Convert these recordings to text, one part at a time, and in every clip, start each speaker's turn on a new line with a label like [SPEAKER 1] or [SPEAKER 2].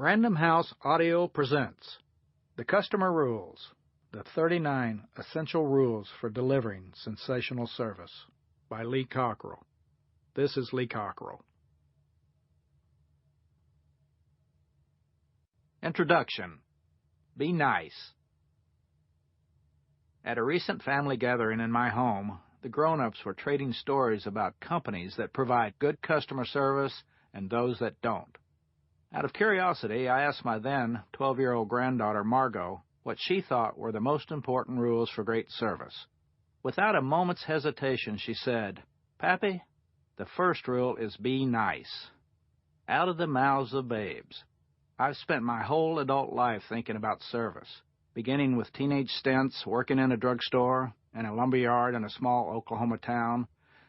[SPEAKER 1] Random House Audio presents The Customer Rules, the 39 Essential Rules for Delivering Sensational Service by Lee Cockerell. This is Lee Cockerell. Introduction. Be nice. At a recent family gathering in my home, the grown-ups were trading stories about companies that provide good customer service and those that don't. Out of curiosity, I asked my then 12-year-old granddaughter, Margot, what she thought were the most important rules for great service. Without a moment's hesitation, she said, "Pappy, the first rule is be nice." Out of the mouths of babes. I've spent my whole adult life thinking about service, beginning with teenage stints working in a drugstore and a lumberyard in a small Oklahoma town,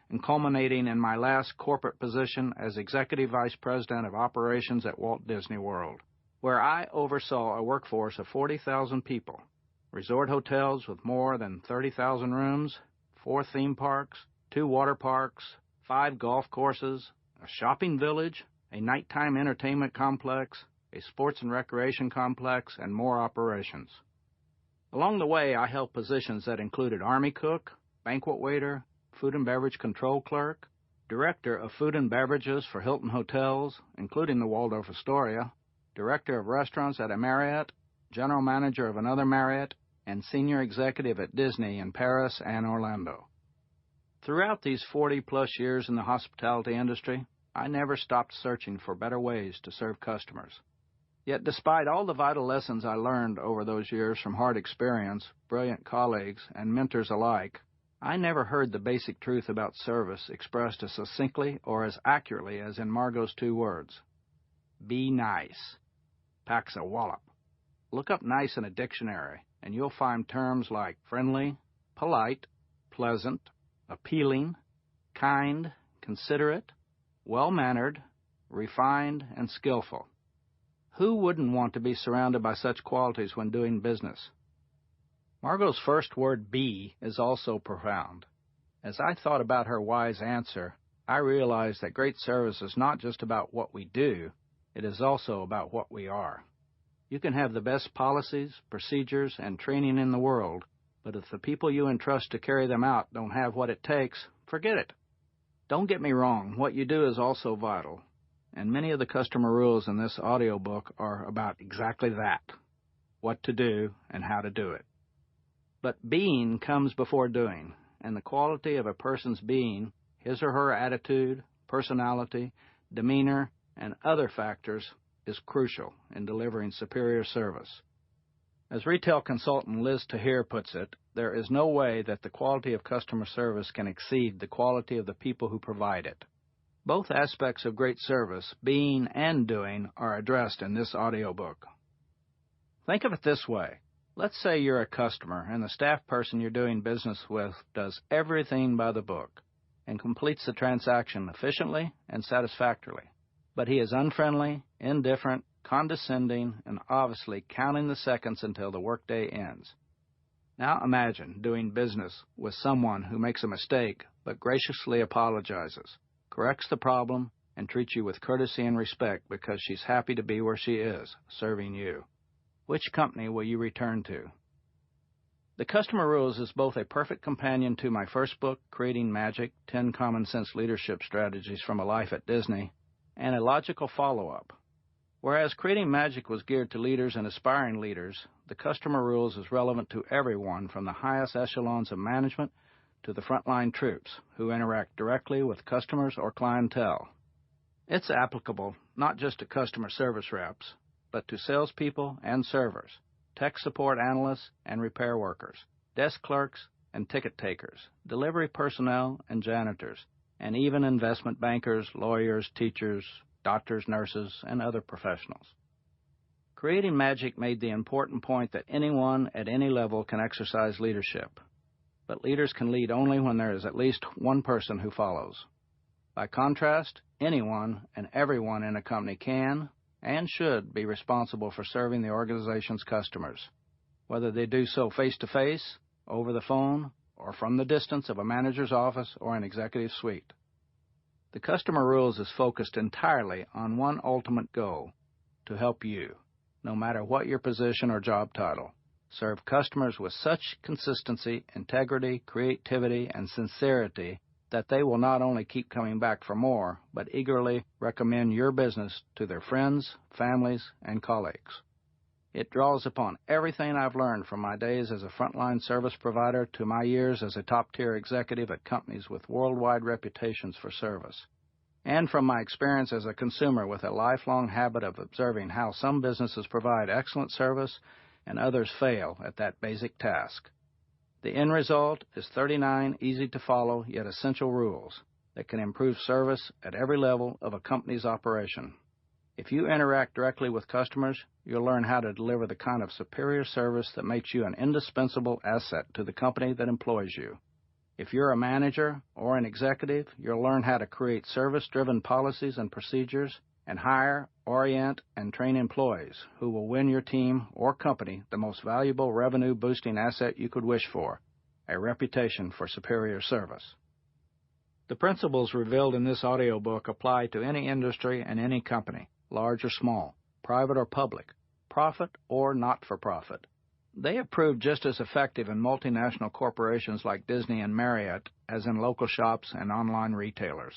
[SPEAKER 1] and culminating in my last corporate position as Executive Vice President of Operations at Walt Disney World, where I oversaw a workforce of 40,000 people, resort hotels with more than 30,000 rooms, 4 theme parks, 2 water parks, 5 golf courses, a shopping village, a nighttime entertainment complex, a sports and recreation complex, and more operations. Along the way, I held positions that included Army cook, banquet waiter, food and beverage control clerk, director of food and beverages for Hilton hotels, including the Waldorf Astoria, director of restaurants at a Marriott, general manager of another Marriott, and senior executive at Disney in Paris and Orlando. Throughout these 40-plus years in the hospitality industry, I never stopped searching for better ways to serve customers. Yet despite all the vital lessons I learned over those years from hard experience, brilliant colleagues, and mentors alike, I never heard the basic truth about service expressed as succinctly or as accurately as in Margot's 2 words. Be nice. Packs a wallop. Look up nice in a dictionary, and you'll find terms like friendly, polite, pleasant, appealing, kind, considerate, well-mannered, refined, and skillful. Who wouldn't want to be surrounded by such qualities when doing business? Margot's first word, be, is also profound. As I thought about her wise answer, I realized that great service is not just about what we do, it is also about what we are. You can have the best policies, procedures, and training in the world, but if the people you entrust to carry them out don't have what it takes, forget it. Don't get me wrong, what you do is also vital, and many of the customer rules in this audiobook are about exactly that, what to do and how to do it. But being comes before doing, and the quality of a person's being, his or her attitude, personality, demeanor, and other factors is crucial in delivering superior service. As retail consultant Liz Tahir puts it, there is no way that the quality of customer service can exceed the quality of the people who provide it. Both aspects of great service, being and doing, are addressed in this audiobook. Think of it this way. Let's say you're a customer and the staff person you're doing business with does everything by the book and completes the transaction efficiently and satisfactorily. But he is unfriendly, indifferent, condescending, and obviously counting the seconds until the workday ends. Now imagine doing business with someone who makes a mistake but graciously apologizes, corrects the problem, and treats you with courtesy and respect because she's happy to be where she is, serving you. Which company will you return to? The Customer Rules is both a perfect companion to my first book, Creating Magic, 10 Common Sense Leadership Strategies from a Life at Disney, and a logical follow-up. Whereas Creating Magic was geared to leaders and aspiring leaders, the Customer Rules is relevant to everyone from the highest echelons of management to the frontline troops who interact directly with customers or clientele. It's applicable not just to customer service reps, but to salespeople and servers, tech support analysts and repair workers, desk clerks and ticket takers, delivery personnel and janitors, and even investment bankers, lawyers, teachers, doctors, nurses, and other professionals. Creating Magic made the important point that anyone at any level can exercise leadership, but leaders can lead only when there is at least one person who follows. By contrast, anyone and everyone in a company can and should be responsible for serving the organization's customers, whether they do so face-to-face, over the phone, or from the distance of a manager's office or an executive suite. The Customer Rules is focused entirely on one ultimate goal, to help you, no matter what your position or job title. Serve customers with such consistency, integrity, creativity, and sincerity that they will not only keep coming back for more, but eagerly recommend your business to their friends, families, and colleagues. It draws upon everything I've learned from my days as a frontline service provider to my years as a top-tier executive at companies with worldwide reputations for service, and from my experience as a consumer with a lifelong habit of observing how some businesses provide excellent service and others fail at that basic task. The end result is 39 easy-to-follow yet essential rules that can improve service at every level of a company's operation. If you interact directly with customers, you'll learn how to deliver the kind of superior service that makes you an indispensable asset to the company that employs you. If you're a manager or an executive, you'll learn how to create service-driven policies and procedures and hire, orient, and train employees who will win your team or company the most valuable revenue-boosting asset you could wish for, a reputation for superior service. The principles revealed in this audiobook apply to any industry and any company, large or small, private or public, profit or not-for-profit. They have proved just as effective in multinational corporations like Disney and Marriott as in local shops and online retailers.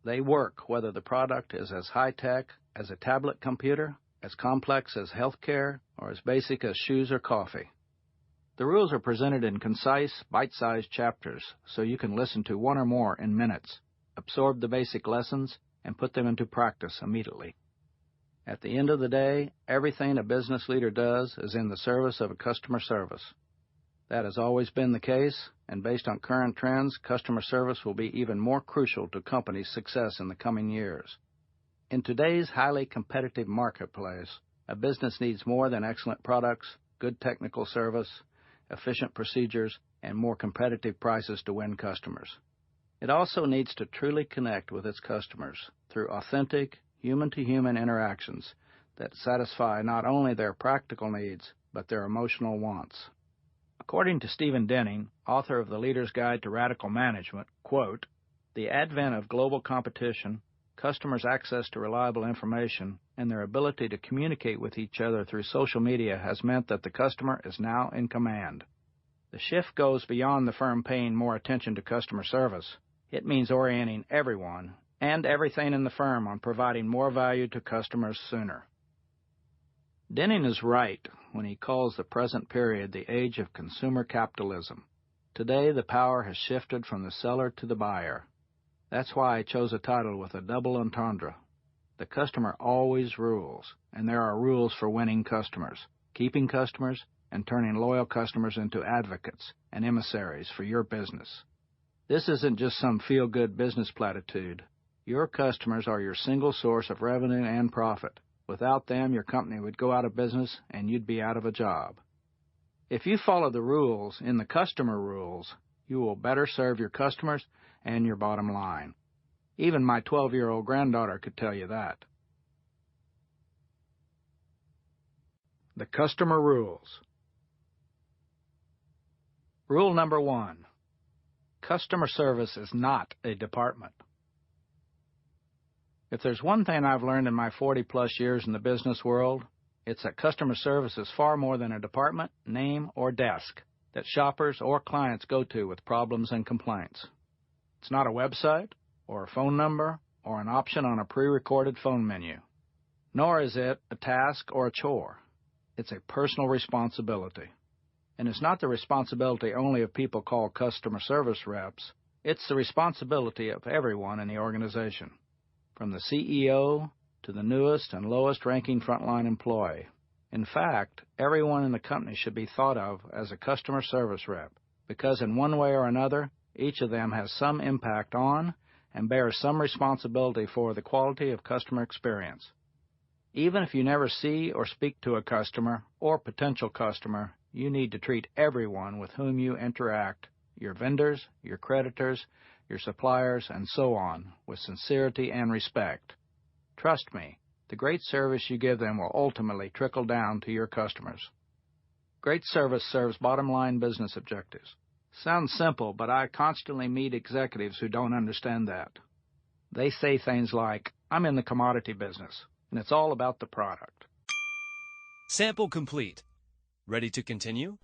[SPEAKER 1] They work whether the product is as high-tech as a tablet computer, as complex as healthcare, or as basic as shoes or coffee. The rules are presented in concise, bite-sized chapters so you can listen to one or more in minutes, absorb the basic lessons, and put them into practice immediately. At the end of the day, everything a business leader does is in the service of a customer service. That has always been the case, and based on current trends, customer service will be even more crucial to companies' success in the coming years. In today's highly competitive marketplace, a business needs more than excellent products, good technical service, efficient procedures, and more competitive prices to win customers. It also needs to truly connect with its customers through authentic, human-to-human interactions that satisfy not only their practical needs, but their emotional wants. According to Stephen Denning, author of The Leader's Guide to Radical Management, quote, "The advent of global competition, customers' access to reliable information, and their ability to communicate with each other through social media has meant that the customer is now in command. The shift goes beyond the firm paying more attention to customer service. It means orienting everyone and everything in the firm on providing more value to customers sooner." Denning is right when he calls the present period the age of consumer capitalism. Today, the power has shifted from the seller to the buyer. That's why I chose a title with a double entendre. The customer always rules, and there are rules for winning customers, keeping customers, and turning loyal customers into advocates and emissaries for your business. This isn't just some feel-good business platitude. Your customers are your single source of revenue and profit. Without them, your company would go out of business and you'd be out of a job. If you follow the rules in the customer rules, you will better serve your customers and your bottom line. Even my 12-year-old granddaughter could tell you that. The customer rules. Rule number 1. Customer service is not a department. If there's one thing I've learned in my 40-plus years in the business world, it's that customer service is far more than a department, name, or desk that shoppers or clients go to with problems and complaints. It's not a website, or a phone number, or an option on a pre-recorded phone menu. Nor is it a task or a chore. It's a personal responsibility. And it's not the responsibility only of people called customer service reps. It's the responsibility of everyone in the organization, from the CEO to the newest and lowest-ranking frontline employee. In fact, everyone in the company should be thought of as a customer service rep, because in one way or another, each of them has some impact on and bears some responsibility for the quality of customer experience. Even if you never see or speak to a customer or potential customer, you need to treat everyone with whom you interact, your vendors, your creditors, your suppliers, and so on, with sincerity and respect. Trust me, the great service you give them will ultimately trickle down to your customers. Great service serves bottom-line business objectives. Sounds simple, but I constantly meet executives who don't understand that. They say things like, "I'm in the commodity business," and it's all about the product.
[SPEAKER 2] Sample complete. Ready to continue?